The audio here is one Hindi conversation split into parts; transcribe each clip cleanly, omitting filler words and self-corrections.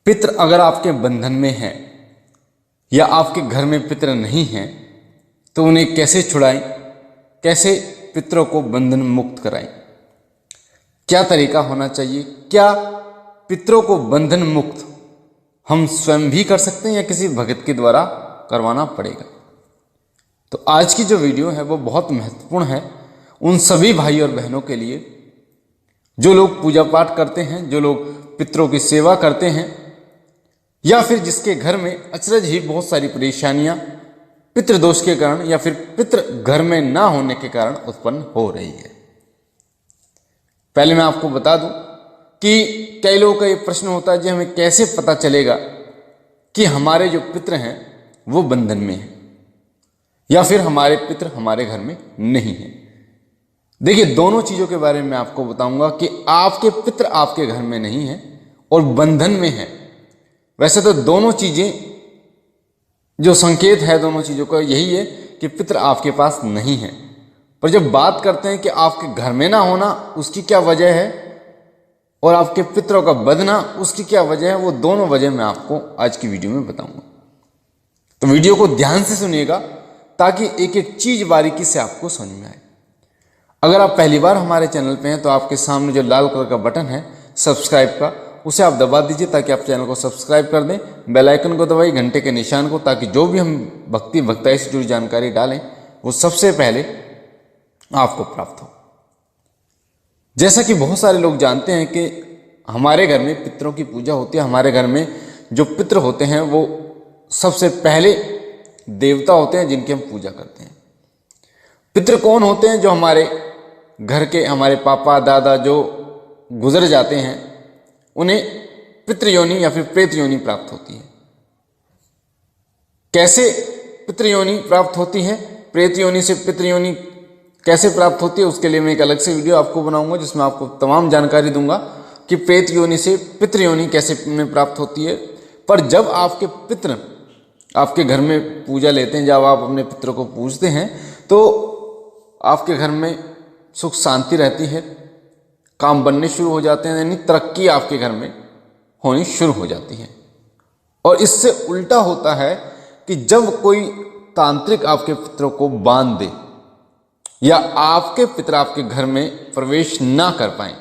पितृ अगर आपके बंधन में है या आपके घर में पितृ नहीं हैं तो उन्हें कैसे छुड़ाएं, कैसे पितरों को बंधन मुक्त कराएं, क्या तरीका होना चाहिए, क्या पितरों को बंधन मुक्त हम स्वयं भी कर सकते हैं या किसी भगत के द्वारा करवाना पड़ेगा। तो आज की जो वीडियो है वो बहुत महत्वपूर्ण है उन सभी भाई और बहनों के लिए जो लोग पूजा पाठ करते हैं, जो लोग पितरों की सेवा करते हैं, या फिर जिसके घर में अचरज ही बहुत सारी परेशानियां पितृदोष के कारण या फिर पितृ घर में ना होने के कारण उत्पन्न हो रही है। पहले मैं आपको बता दूं कि कई लोगों का ये प्रश्न होता है जी हमें कैसे पता चलेगा कि हमारे जो पितृ हैं वो बंधन में हैं या फिर हमारे पितृ हमारे घर में नहीं हैं। देखिए, दोनों चीजों के बारे में मैं आपको बताऊंगा कि आपके पितृ आपके घर में नहीं है और बंधन में है। वैसे तो दोनों चीजें जो संकेत है दोनों चीजों का यही है कि पितृ आपके पास नहीं है, पर जब बात करते हैं कि आपके घर में ना होना उसकी क्या वजह है और आपके पितरों का बदना उसकी क्या वजह है, वो दोनों वजह मैं आपको आज की वीडियो में बताऊंगा। तो वीडियो को ध्यान से सुनिएगा ताकि एक एक चीज बारीकी से आपको समझ में आए। अगर आप पहली बार हमारे चैनल पे हैं तो आपके सामने जो लाल कलर का बटन है सब्सक्राइब का, उसे आप दबा दीजिए ताकि आप चैनल को सब्सक्राइब कर दें। बेल आइकन को दबाइए, घंटे के निशान को, ताकि जो भी हम भक्ति भक्ताई से जुड़ी जानकारी डालें वो सबसे पहले आपको प्राप्त हो। जैसा कि बहुत सारे लोग जानते हैं कि हमारे घर में पितरों की पूजा होती है। हमारे घर में जो पितृ होते हैं वो सबसे पहले देवता होते हैं जिनकी हम पूजा करते हैं। पितृ कौन होते हैं? जो हमारे घर के, हमारे पापा दादा जो गुजर जाते हैं उन्हें पितृयोनि या फिर प्रेत योनि प्राप्त होती है। कैसे पितृयोनि प्राप्त होती है, प्रेत योनि से पितृयोनि कैसे प्राप्त होती है, उसके लिए मैं एक अलग से वीडियो आपको बनाऊंगा जिसमें आपको तमाम जानकारी दूंगा कि प्रेत योनि से पितृयोनि कैसे में प्राप्त होती है। पर जब आपके पितृ आपके घर में पूजा लेते हैं, जब आप अपने पितरों को पूजते हैं तो आपके घर में सुख शांति रहती है, काम बनने शुरू हो जाते हैं, यानी तरक्की आपके घर में होनी शुरू हो जाती है। और इससे उल्टा होता है कि जब कोई तांत्रिक आपके पितरों को बांध दे या आपके पितर आपके घर में प्रवेश ना कर पाए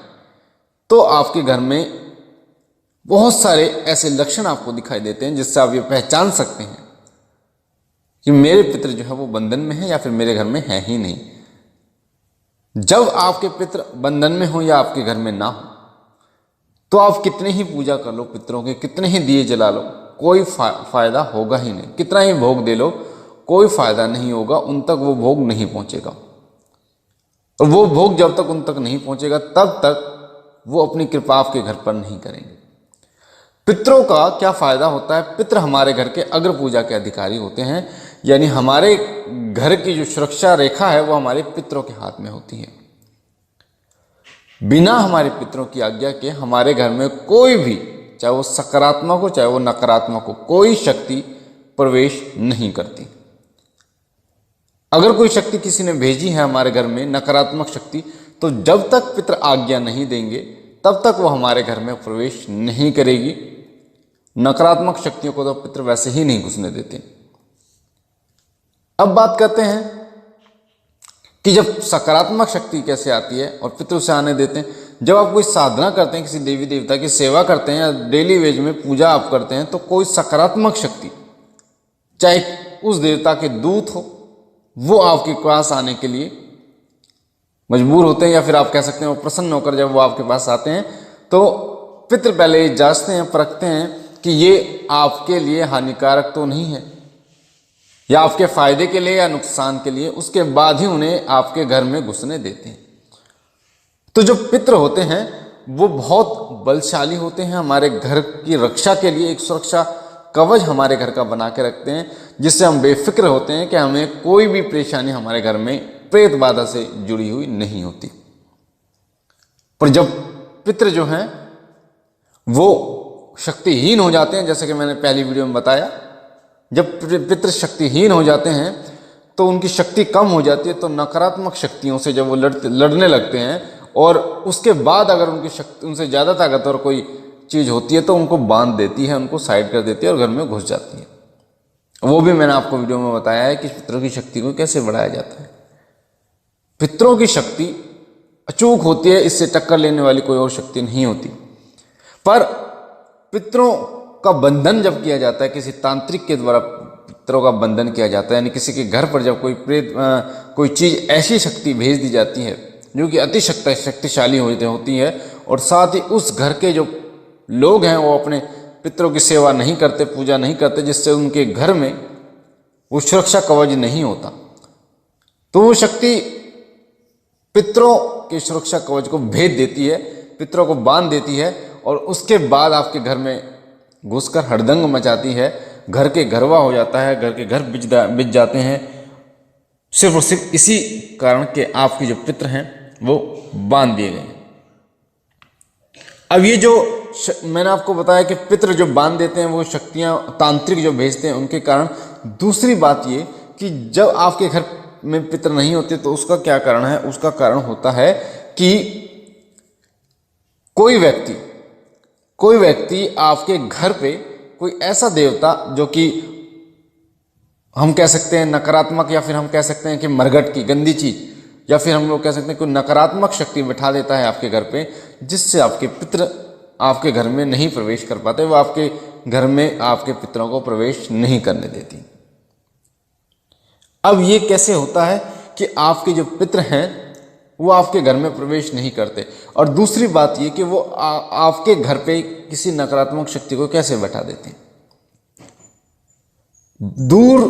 तो आपके घर में बहुत सारे ऐसे लक्षण आपको दिखाई देते हैं जिससे आप ये पहचान सकते हैं कि मेरे पितर जो है वो बंधन में है या फिर मेरे घर में है ही नहीं। जब आपके पितर बंधन में हो या आपके घर में ना हो तो आप कितने ही पूजा कर लो पितरों के, कितने ही दिए जला लो, कोई फायदा होगा ही नहीं। कितना ही भोग दे लो कोई फायदा नहीं होगा, उन तक वो भोग नहीं पहुंचेगा। और वो भोग जब तक उन तक नहीं पहुंचेगा तब तक वो अपनी कृपा आपके घर पर नहीं करेंगे। पितरों का क्या फायदा होता है? पितृ हमारे घर के अग्र पूजा के अधिकारी होते हैं, यानी हमारे घर की जो सुरक्षा रेखा है वो हमारे पितरों के हाथ में होती है। बिना हमारे पितरों की आज्ञा के हमारे घर में कोई भी, चाहे वो सकारात्मक हो चाहे वो नकारात्मक हो, कोई शक्ति प्रवेश नहीं करती। अगर कोई शक्ति किसी ने भेजी है हमारे घर में, नकारात्मक शक्ति, तो जब तक पितर आज्ञा नहीं देंगे तब तक वो हमारे घर में प्रवेश नहीं करेगी। नकारात्मक शक्तियों को तो पितर वैसे ही नहीं घुसने देते। अब बात करते हैं कि जब सकारात्मक शक्ति कैसे आती है और पितर उसे आने देते हैं। जब आप कोई साधना करते हैं, किसी देवी देवता की सेवा करते हैं या डेली वेज में पूजा आप करते हैं, तो कोई सकारात्मक शक्ति, चाहे उस देवता के दूत हो, वो आपके पास आने के लिए मजबूर होते हैं, या फिर आप कह सकते हैं वो प्रसन्न होकर जब वो आपके पास आते हैं तो पितर पहले जांचते हैं, परखते हैं कि ये आपके लिए हानिकारक तो नहीं है या आपके फायदे के लिए या नुकसान के लिए, उसके बाद ही उन्हें आपके घर में घुसने देते हैं। तो जो पितर होते हैं वो बहुत बलशाली होते हैं, हमारे घर की रक्षा के लिए एक सुरक्षा कवच हमारे घर का बना के रखते हैं, जिससे हम बेफिक्र होते हैं कि हमें कोई भी परेशानी हमारे घर में प्रेत बाधा से जुड़ी हुई नहीं होती। पर जब पितर जो हैं वो शक्तिहीन हो जाते हैं, जैसे कि मैंने पहली वीडियो में बताया, जब पितर शक्तिहीन हो जाते हैं तो उनकी शक्ति कम हो जाती है, तो नकारात्मक शक्तियों से जब वो लड़ने लगते हैं और उसके बाद अगर उनकी शक्ति, उनसे ज़्यादा ताकतवर कोई चीज़ होती है तो उनको बांध देती है, उनको साइड कर देती है और घर में घुस जाती है। वो भी मैंने आपको वीडियो में बताया है कि पितरों की शक्ति को कैसे बढ़ाया जाता है। पितरों की शक्ति अचूक होती है, इससे टक्कर लेने वाली कोई और शक्ति नहीं होती। पर पितरों का बंधन जब किया जाता है, किसी तांत्रिक के द्वारा पितरों का बंधन किया जाता है, यानी किसी के घर पर जब कोई चीज़ ऐसी शक्ति भेज दी जाती है जो कि अति शक्तिशाली होती है और साथ ही उस घर के जो लोग हैं वो अपने पितरों की सेवा नहीं करते, पूजा नहीं करते, जिससे उनके घर में वो सुरक्षा कवच नहीं होता, तो वो शक्ति पितरों के सुरक्षा कवच को भेद देती है, पितरों को बांध देती है और उसके बाद आपके घर में घुसकर हड़दंग मचाती है। घर के गरवा हो जाता है, घर के घर बिज जाते हैं, सिर्फ और सिर्फ इसी कारण के आपके जो पितर हैं वो बांध दिए गए। अब ये जो मैंने आपको बताया कि पितर जो बांध देते हैं वो शक्तियां तांत्रिक जो भेजते हैं उनके कारण। दूसरी बात ये कि जब आपके घर में पितर नहीं होते तो उसका क्या कारण है? उसका कारण होता है कि कोई व्यक्ति आपके घर पे कोई ऐसा देवता जो कि हम कह सकते हैं नकारात्मक, या फिर हम कह सकते हैं कि मरघट की गंदी चीज, या फिर हम लोग कह सकते हैं कोई नकारात्मक शक्ति बिठा देता है आपके घर पे, जिससे आपके पितर आपके घर में नहीं प्रवेश कर पाते, वो आपके घर में आपके पितरों को प्रवेश नहीं करने देती। अब ये कैसे होता है कि आपके जो पितर हैं वो आपके घर में प्रवेश नहीं करते, और दूसरी बात ये कि वो आपके घर पे किसी नकारात्मक शक्ति को कैसे बैठा देते हैं। दूर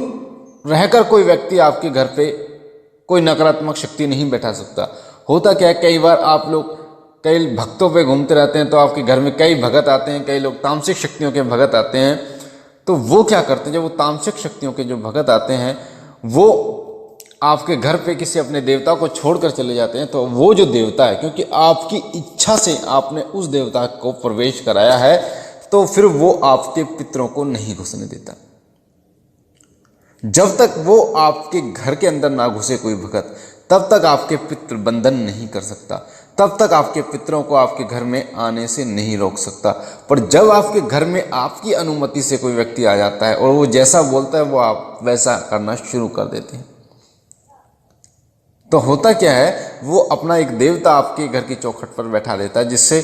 रहकर कोई व्यक्ति आपके घर पे कोई नकारात्मक शक्ति नहीं बैठा सकता। होता क्या है, कई बार आप लोग कई भक्तों पे घूमते रहते हैं तो आपके घर में कई भगत आते हैं, कई लोग तामसिक शक्तियों के भगत आते हैं, तो वो क्या करते हैं, जब वो तामसिक शक्तियों के जो भगत आते हैं वो आपके घर पे किसी अपने देवता को छोड़कर चले जाते हैं, तो वो जो देवता है, क्योंकि आपकी इच्छा से आपने उस देवता को प्रवेश कराया है, तो फिर वो आपके पितरों को नहीं घुसने देता। जब तक वो आपके घर के अंदर ना घुसे कोई भगत, तब तक आपके पितृ बंधन नहीं कर सकता, तब तक आपके पितरों को आपके घर में आने से नहीं रोक सकता। पर जब आपके घर में आपकी अनुमति से कोई व्यक्ति आ जाता है और वो जैसा बोलता है वो आप वैसा करना शुरू कर देते हैं, तो होता क्या है, वो अपना एक देवता आपके घर की चौखट पर बैठा देता है, जिससे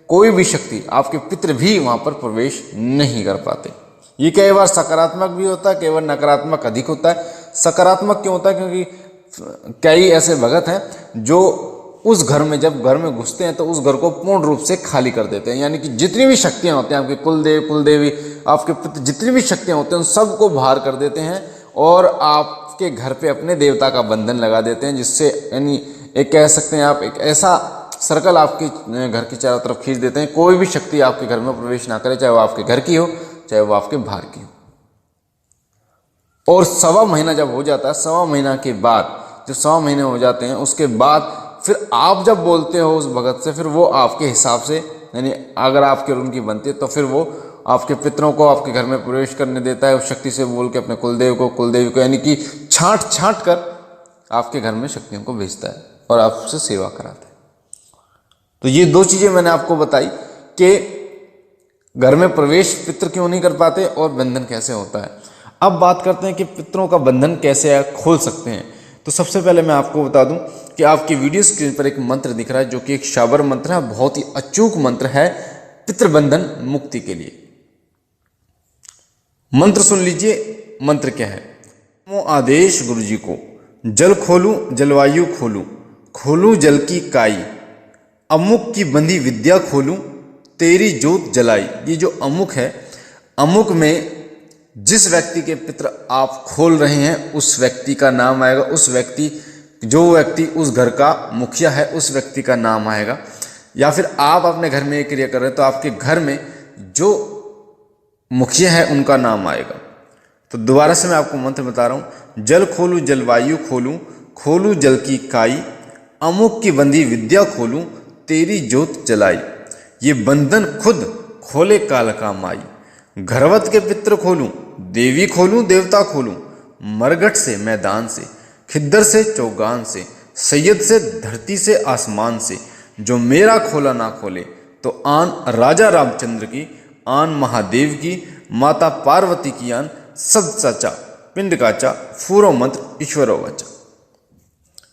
कोई भी शक्ति, आपके पितृ भी वहां पर प्रवेश नहीं कर पाते। ये कई बार सकारात्मक भी होता है, कई बार नकारात्मक अधिक होता है। सकारात्मक क्यों होता है? क्योंकि कई ऐसे भगत हैं जो उस घर में जब घर में घुसते हैं तो उस घर को पूर्ण रूप से खाली कर देते हैं, यानी कि जितनी भी शक्तियां होती हैं, आपके कुलदेव कुलदेवी, आपके पितृ, जितनी भी शक्तियां होती हैं उन सबको बाहर कर देते हैं और आपके घर पे अपने देवता का बंधन लगा देते हैं, जिससे यानी एक कह सकते हैं आप एक ऐसा सर्कल आपके घर की चारों तरफ खींच देते हैं, कोई भी शक्ति आपके घर में प्रवेश ना करे, चाहे वो आपके घर की हो चाहे वो आपके बाहर की हो। और 1.25 महीना जब हो जाता है, 1.25 महीना के बाद, जब 1.25 महीने हो जाते हैं, उसके बाद फिर आप जब बोलते हो उस भगत से, फिर वो आपके हिसाब से, यानी अगर आपके और उनकी बनती है तो फिर वो आपके पितरों को आपके घर में प्रवेश करने देता है, उस शक्ति से बोल के अपने कुलदेव को कुलदेवी को, यानी कि छांट कर आपके घर में शक्तियों को भेजता है और आपसे सेवा कराता है। तो ये 2 चीजें मैंने आपको बताई कि घर में प्रवेश पितर क्यों नहीं कर पाते और बंधन कैसे होता है। अब बात करते हैं कि पितरों का बंधन कैसे खोल सकते हैं। तो सबसे पहले मैं आपको बता दूं कि आपकी वीडियो स्क्रीन पर एक मंत्र दिख रहा है जो कि एक शाबर मंत्र है, बहुत ही अचूक मंत्र है पितृबंधन मुक्ति के लिए। मंत्र सुन लीजिए। मंत्र क्या है? मो आदेश गुरु जी को, जल खोलूं जलवायु खोलूं, खोलूं जल की काई, अमुक की बंधी विद्या खोलूं, तेरी जोत जलाई। ये जो अमुक है, अमुक में जिस व्यक्ति के पितर आप खोल रहे हैं उस व्यक्ति का नाम आएगा, उस व्यक्ति जो व्यक्ति उस घर का मुखिया है उस व्यक्ति का नाम आएगा, या फिर आप अपने घर में ये क्रिया कर रहे हैं तो आपके घर में जो मुखिया है उनका नाम आएगा। तो दोबारा से मैं आपको मंत्र बता रहा हूं। जल खोलूं जलवायु खोलूं, खोलूं जल की काई, अमुक की बंधी विद्या खोलूं, तेरी जोत जलाई। ये बंधन खुद खोले काल का माई, घरवत के पित्र खोलूं, देवी खोलूं देवता खोलूं, मरघट से मैदान से, खिद्दर से चौगान से, सैयद से धरती से आसमान से, जो मेरा खोला ना खोले, तो आन राजा रामचंद्र की, आन महादेव की, माता पार्वती की आन, सद साचा पिंड काचा, फूरो मंत्र ईश्वरो वाचा।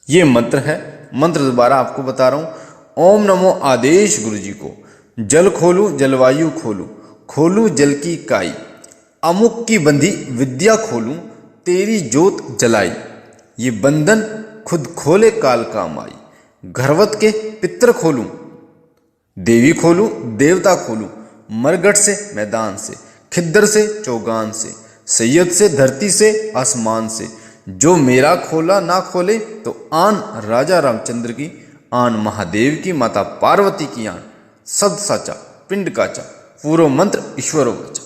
ये मंत्र है। मंत्र दोबारा आपको बता रहा हूं। ओम नमो आदेश गुरु जी को, जल खोलू जलवायु खोलू, खोलू जल की काई, अमुक की बंधी विद्या खोलूं, तेरी जोत जलाई, ये बंधन खुद खोले काल काम आई, घरवत के पित्र खोलूं, देवी खोलूं देवता खोलूं, मरगट से मैदान से, खिद्दर से चौगान से, सैयद से धरती से आसमान से, जो मेरा खोला ना खोले, तो आन राजा रामचंद्र की, आन महादेव की, माता पार्वती की आन, सद साचा पिंड काचा, पूरो मंत्र ईश्वरो वाचा।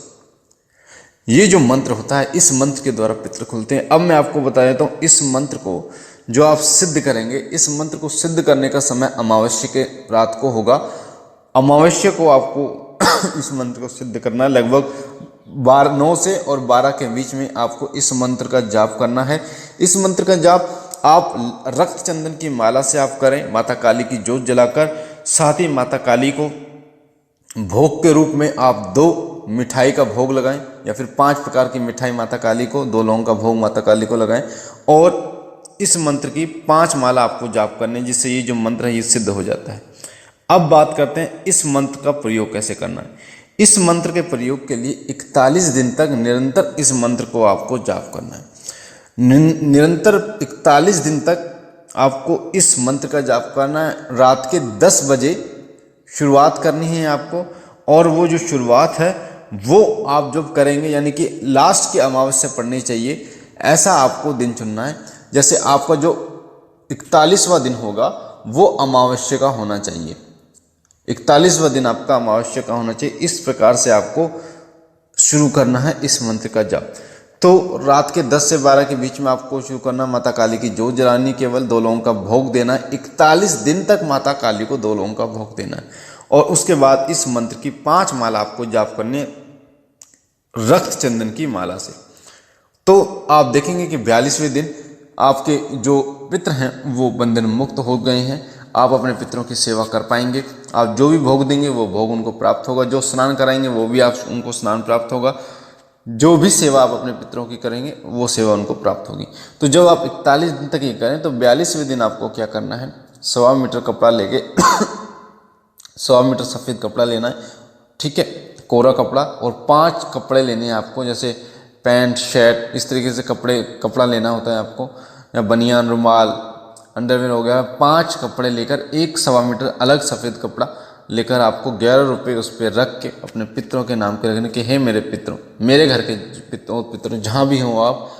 ये जो मंत्र होता है, इस मंत्र के द्वारा पितृ खुलते हैं। अब मैं आपको बता देता हूँ, इस मंत्र को जो आप सिद्ध करेंगे, इस मंत्र को सिद्ध करने का समय अमावस्या के रात को होगा। अमावस्या को आपको इस मंत्र को सिद्ध करना है। लगभग 9 से और 12 के बीच में आपको इस मंत्र का जाप करना है। इस मंत्र का जाप आप रक्त चंदन की माला से आप करें, माता काली की जोत जलाकर। साथ ही माता काली को भोग के रूप में आप 2 मिठाई का भोग लगाएं, या फिर 5 प्रकार की मिठाई माता काली को, 2 लौंग का भोग माता काली को लगाएं। और इस मंत्र की 5 माला आपको जाप करने, जिससे ये जो मंत्र है ये सिद्ध हो जाता है। अब बात करते हैं इस मंत्र का प्रयोग कैसे करना है। इस मंत्र के प्रयोग के लिए 41 दिन तक निरंतर इस मंत्र को आपको जाप करना है। निरंतर 41 दिन तक आपको इस मंत्र का जाप करना है। रात के 10 बजे शुरुआत करनी है आपको, और वो जो शुरुआत है वो आप जब करेंगे, यानी कि लास्ट की अमावस्या पड़नी चाहिए, ऐसा आपको दिन चुनना है। जैसे आपका जो 41वां दिन होगा वो अमावस्या का होना चाहिए, 41वां दिन आपका अमावस्या का होना चाहिए। इस प्रकार से आपको शुरू करना है इस मंत्र का जाप। तो रात के 10 से 12 के बीच में आपको शुरू करना, माता काली की जोत जलानी, केवल 2 लौंग का भोग देना है। 41 दिन तक माता काली को 2 लौंग का भोग देना है। और उसके बाद इस मंत्र की 5 माला आपको जाप करनी है रक्त चंदन की माला से। तो आप देखेंगे कि 42वें दिन आपके जो पितृ हैं वो बंधन मुक्त हो गए हैं। आप अपने पितरों की सेवा कर पाएंगे। आप जो भी भोग देंगे वो भोग उनको प्राप्त होगा। जो स्नान कराएंगे वो भी आप उनको स्नान प्राप्त होगा। जो भी सेवा आप अपने पितरों की करेंगे वो सेवा उनको प्राप्त होगी। तो जब आप 41 दिन तक ये करें, तो 42वें दिन आपको क्या करना है, 1.25 मीटर कपड़ा लेके 100 मीटर सफ़ेद कपड़ा लेना है, ठीक है, कोरा कपड़ा। और 5 कपड़े लेने हैं आपको, जैसे पैंट शर्ट इस तरीके से कपड़ा लेना होता है आपको, या बनियान रुमाल अंडरवेयर हो गया। 5 कपड़े लेकर 1.25 मीटर अलग सफ़ेद कपड़ा लेकर आपको 11 रुपये उस पर रख के अपने पितरों के नाम के रखने कि हे मेरे पितरों, मेरे घर के पितरों जहाँ भी हों आप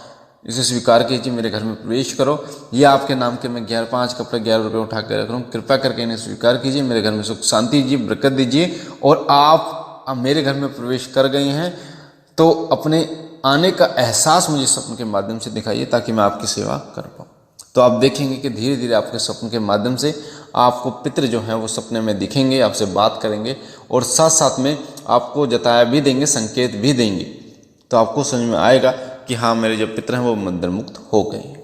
इसे स्वीकार कीजिए, मेरे घर में प्रवेश करो। ये आपके नाम के मैं 5 कपड़े 11 रुपये उठा कर रख रहा हूँ, कृपया करके इन्हें स्वीकार कीजिए, मेरे घर में सुख शांति दीजिए, बरकत दीजिए। और आप मेरे घर में प्रवेश कर गए हैं तो अपने आने का एहसास मुझे स्वप्न के माध्यम से दिखाइए, ताकि मैं आपकी सेवा कर पाऊँ। तो आप देखेंगे कि धीरे धीरे आपके स्वप्न के माध्यम से आपको पितृ जो हैं वो सपने में दिखेंगे, आपसे बात करेंगे, और साथ साथ में आपको जताया भी देंगे, संकेत भी देंगे। तो आपको समझ में आएगा कि हाँ, मेरे जो पितृ हैं वो बंधन मुक्त हो गए हैं।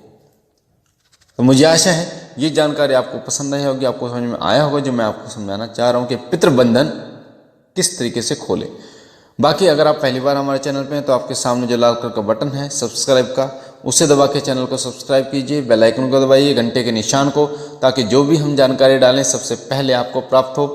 तो मुझे आशा है ये जानकारी आपको पसंद आई होगी, आपको समझ में आया होगा जो मैं आपको समझाना चाह रहा हूँ कि पितृ बंधन किस तरीके से खोले। बाकी अगर आप पहली बार हमारे चैनल पे हैं तो आपके सामने जो लाल कलर का बटन है सब्सक्राइब का, उसे दबा के चैनल को सब्सक्राइब कीजिए, बेल आइकन को दबाइए, घंटे के निशान को, ताकि जो भी हम जानकारी डालें सबसे पहले आपको प्राप्त हो।